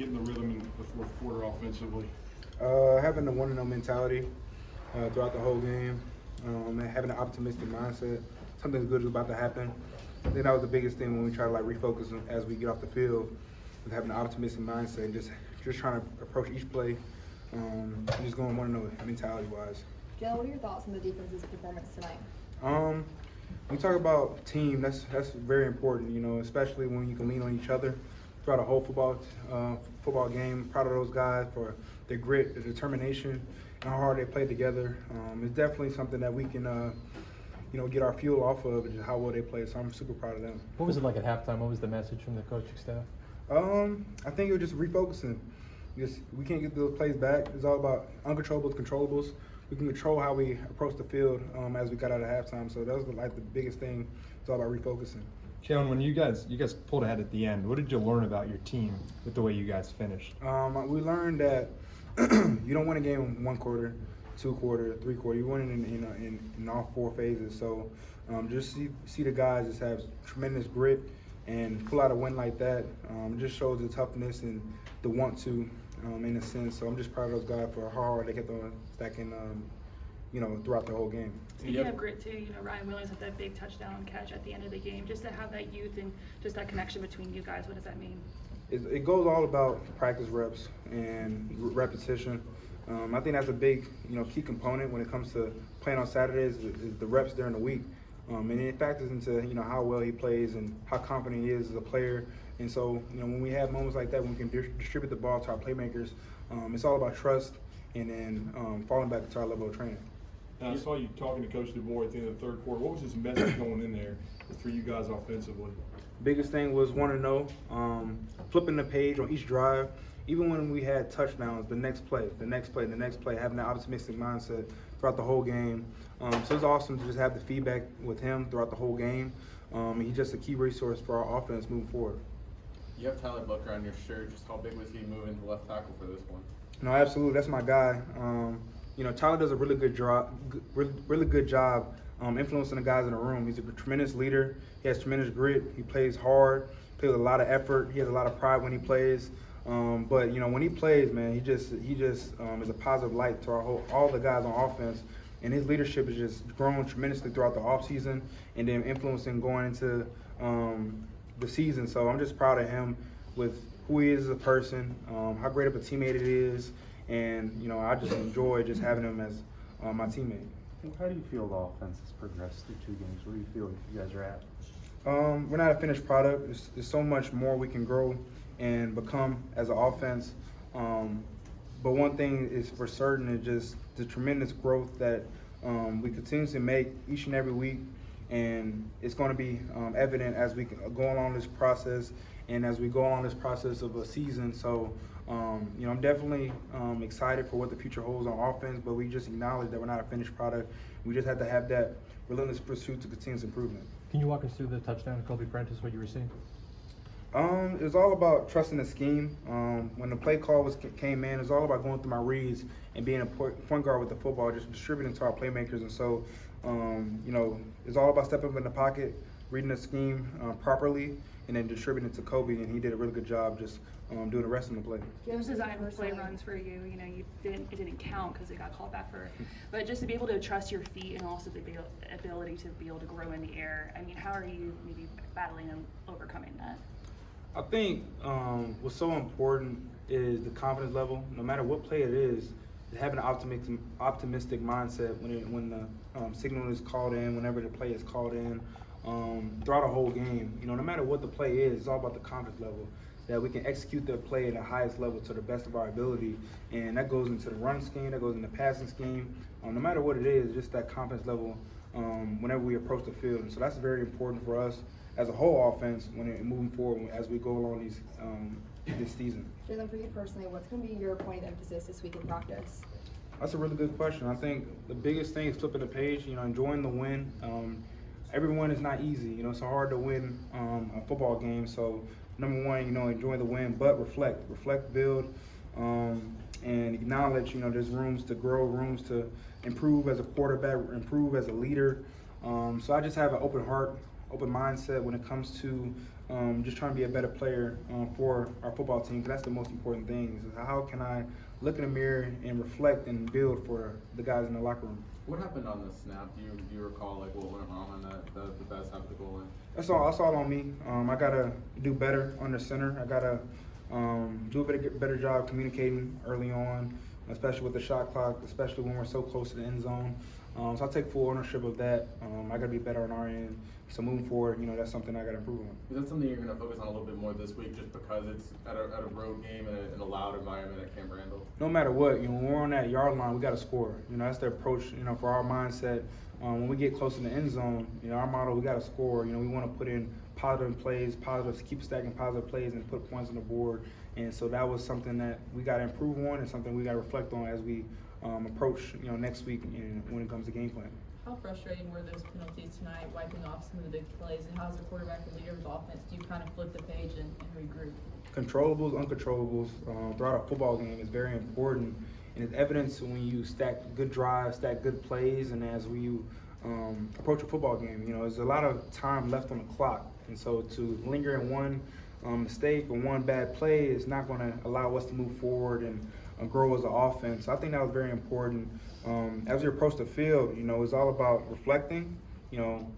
getting the rhythm in the fourth quarter offensively? Having the 1-0 mentality throughout the whole game, and having an optimistic mindset. Something good is about to happen. I think that was the biggest thing when we try to refocus as we get off the field, with having an optimistic mindset and just trying to approach each play, and just going 1-0 mentality-wise. Jalen, what are your thoughts on the defense's performance tonight? When we talk about team, that's very important, especially when you can lean on each other throughout a whole football game. Proud of those guys for their grit, their determination, and how hard they play together. It's definitely something that we can, get our fuel off of, and how well they play. So I'm super proud of them. What was it like at halftime? What was the message from the coaching staff? I think it was just refocusing. We can't get those plays back. It's all about uncontrollables, controllables. We can control how we approach the field as we got out of halftime. So that was the biggest thing. It's all about refocusing. Jalen, when you guys pulled ahead at the end, what did you learn about your team with the way you guys finished? We learned that you don't win a game in 1 quarter, 2 quarter, 3 quarter. You win it in all 4 phases. So just see the guys just have tremendous grit and pull out a win like that. It just shows the toughness and the want to, in a sense. So I'm just proud of those guys for how hard they kept on stacking, throughout the whole game. Speaking of grit too, Ryan Williams had that big touchdown catch at the end of the game. Just to have that youth and just that connection between you guys, what does that mean? It goes all about practice reps and repetition. I think that's a big, key component when it comes to playing on Saturdays is the reps during the week. And it factors into, how well he plays and how confident he is as a player. And so, when we have moments like that, when we can distribute the ball to our playmakers, it's all about trust and then falling back to our level of training. And I saw you talking to Coach DuBois at the end of the third quarter. What was his message going in there for you guys offensively? Biggest thing was 1-0, flipping the page on each drive. Even when we had touchdowns, the next play, having that optimistic mindset throughout the whole game. So it's awesome to just have the feedback with him throughout the whole game. He's just a key resource for our offense moving forward. You have Tyler Booker on your shirt. Just how big was he moving to left tackle for this one? No, absolutely. That's my guy. Tyler does a really good job influencing the guys in the room. He's a tremendous leader. He has tremendous grit. He plays hard, plays with a lot of effort. He has a lot of pride when he plays. But when he plays, man, he just is a positive light to all the guys on offense. And his leadership has just grown tremendously throughout the offseason and then influencing going into the season. So I'm just proud of him with who he is as a person, how great of a teammate it is. And, I just enjoy just having him as my teammate. How do you feel the offense has progressed through 2 games? Where do you feel you guys are at? We're not a finished product. There's so much more we can grow and become as an offense. But one thing is for certain is just the tremendous growth that we continuously make each and every week. And it's going to be evident as we go along this process and as we go along this process of a season. So, I'm definitely excited for what the future holds on offense, but we just acknowledge that we're not a finished product. We just have to have that relentless pursuit to continuous improvement. Can you walk us through the touchdown to Kobe Prentice, what you were seeing? It was all about trusting the scheme. When the play call came in, it was all about going through my reads and being a point guard with the football, just distributing to our playmakers. And so, it's all about stepping up in the pocket, reading the scheme properly, and then distributing it to Kobe. And he did a really good job just doing the rest of the play. Those design play runs for you, it didn't count because it got called back for. But just to be able to trust your feet and also the ability to be able to grow in the air. I mean, how are you maybe battling and overcoming that? I think what's so important is the confidence level. No matter what play it is, having an optimistic mindset when the signal is called in, whenever the play is called in, throughout a whole game. No matter what the play is, it's all about the confidence level. That we can execute the play at the highest level to the best of our ability. And that goes into the running scheme, that goes into the passing scheme. No matter what it is, just that confidence level whenever we approach the field. And so that's very important for us as a whole offense moving forward as we go along this season. Jalen, for you personally, what's going to be your point of emphasis this week in practice? That's a really good question. I think the biggest thing is flipping the page, enjoying the win. Every win is not easy. It's hard to win a football game. So number one, enjoy the win, but reflect, build, and acknowledge, there's rooms to grow, rooms to improve as a quarterback, improve as a leader. So I just have an open heart, open mindset when it comes to just trying to be a better player for our football team. 'Cause that's the most important thing. Is how can I look in the mirror and reflect and build for the guys in the locker room. What happened on the snap? Do you recall like what went wrong on that? The best half of the goal line. That's all on me. I gotta do better under center. I gotta do a better job communicating early on, especially with the shot clock, especially when we're so close to the end zone. So I take full ownership of that. I gotta be better on our end. So moving forward, that's something I gotta improve on. Is that something you're going to focus on a little bit more this week, just because it's at a road game in a loud environment at Camp Randall? No matter what, when we're on that yard line, we got to score. That's the approach, for our mindset. When we get close to the end zone, our motto, we got to score. We want to put in positive plays, keep stacking positive plays and put points on the board. And so that was something that we got to improve on and something we got to reflect on as we approach, next week and when it comes to game plan. How frustrating were those penalties tonight, wiping off some of the big plays, and how as a quarterback and leader of offense do you kind of flip the page and regroup? Controllables, uncontrollables throughout a football game is very important, and it's evidence when you stack good drives, stack good plays, and as you approach a football game. There's a lot of time left on the clock, and so to linger in one mistake or one bad play is not going to allow us to move forward and grow as an offense. So I think that was very important. As we approach the field, it's all about reflecting,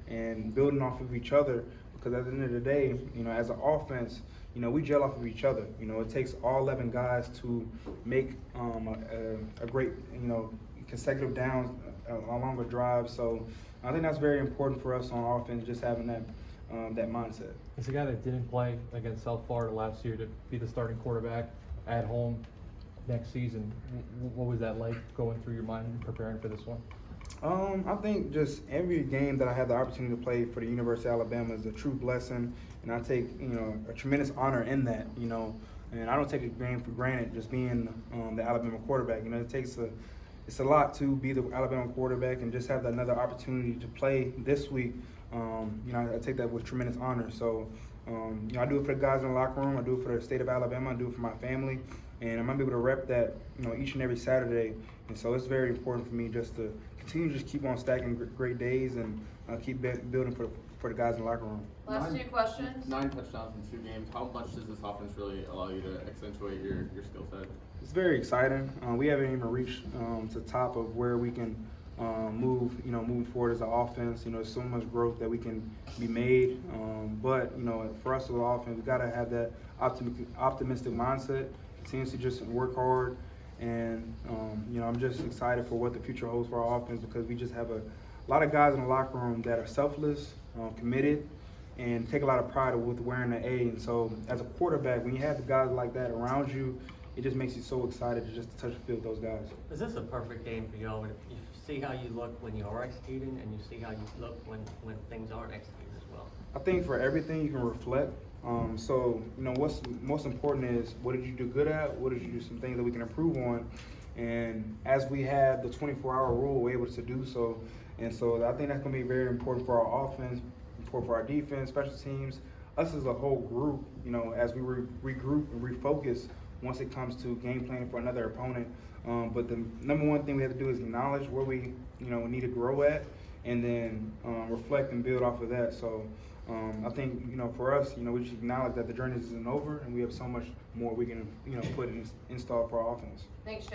and building off of each other. Because at the end of the day, as an offense, we gel off of each other. It takes all 11 guys to make a great, consecutive downs along a drive. So I think that's very important for us on offense, just having that mindset. As a guy that didn't play against South Florida last year to be the starting quarterback at home next season, what was that like going through your mind preparing for this one? I think just every game that I have the opportunity to play for the University of Alabama is a true blessing, and I take a tremendous honor in that. And I don't take a game for granted just being the Alabama quarterback. It's a lot to be the Alabama quarterback and just have another opportunity to play this week. I take that with tremendous honor. So I do it for the guys in the locker room. I do it for the state of Alabama. I do it for my family. And I'm going to be able to rep that, each and every Saturday. And so it's very important for me just to continue to just keep on stacking great days and keep building for the guys in the locker room. Last 2 questions. 9 touchdowns in 2 games. How much does this offense really allow you to accentuate your skill set? It's very exciting. We haven't even reached to the top of where we can moving forward as an offense. There's so much growth that we can be made. But for us as an offense, we got to have that optimistic mindset. Continue to just work hard, and I'm just excited for what the future holds for our offense, because we just have a lot of guys in the locker room that are selfless, committed, and take a lot of pride with wearing the A. And so as a quarterback, when you have the guys like that around you, it just makes you so excited to just touch the field with those guys. Is this a perfect game for y'all? You see how you look when you are executing, and you see how you look when things aren't executed as well? I think for everything you can reflect. What's most important is what did you do good at? What did you do some things that we can improve on? And as we have the 24-hour rule, we're able to do so. And so I think that's going to be very important for our offense, important for our defense, special teams, us as a whole group, as we regroup and refocus once it comes to game planning for another opponent. But the number one thing we have to do is acknowledge where we, need to grow at, and then reflect and build off of that. So I think, for us, we just acknowledge that the journey isn't over, and we have so much more we can, put in install for our offense. Thanks, Jay.